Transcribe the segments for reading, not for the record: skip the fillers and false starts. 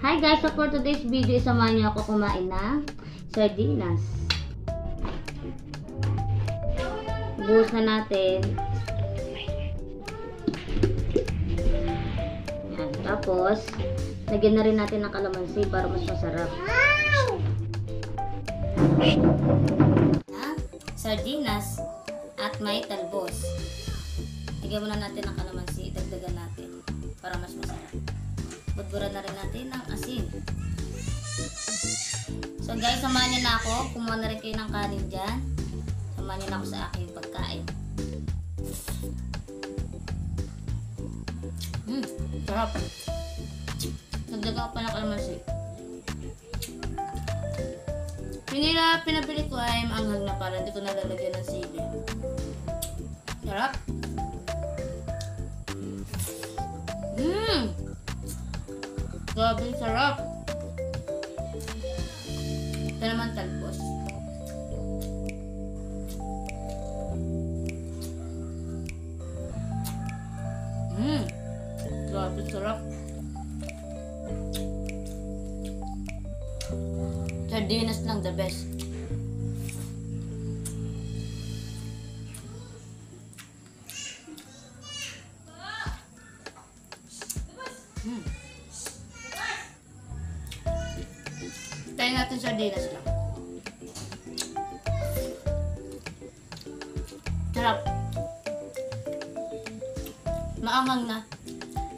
Hi guys, so for today's video, samahan niyo ako kumain ng sardinas. Buhos na natin. Yan. Tapos, lagyan na rin natin ng kalamansi para mas masarap. Sardinas at may talbos. Lagyan muna natin ng kalamansi, dagdagan natin para mas masarap. Budburan na rin natin ng asin. So guys, samahan niyo na ako. Kumuha na rin kayo ng kanin dyan. Samahan niyo na ako sa aking pagkain. Sarap. Nagdaga ko pa ng kalamansi. Pinabili ko ay maanghang na para hindi ko nalalagyan ng sili. Sarap. Grabe, sarap. Ito naman talbos. Grabe, sarap. Sardinas lang, the best. Tayo natin sardinas lang. Sarap. Maanghang na.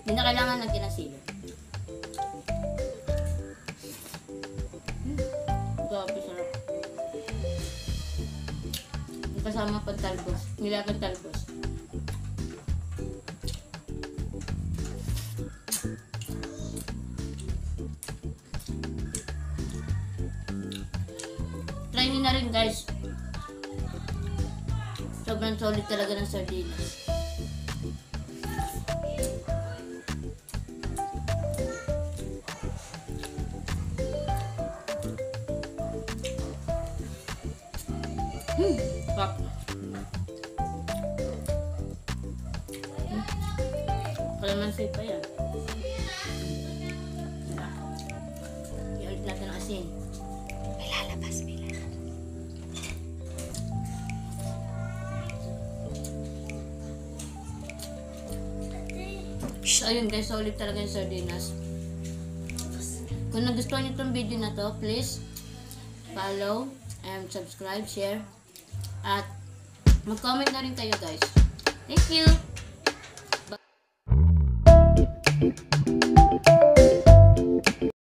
Hindi na kailangan ng kinasili. Grabe, sarap. Kasama pang talbos. Nilagang talbos. Try nyo na rin guys. Sobrang solid talaga ng sardinas. Sarap. Kalamansi pa yan. I-ulit natin ang asin. May lalabas, may lalabas. Ayun guys, solid talaga yung sardinas. Kung nagustuhan nyo itong video na to, please follow and subscribe, share, at mag-comment na rin kayo guys. Thank you! Bye.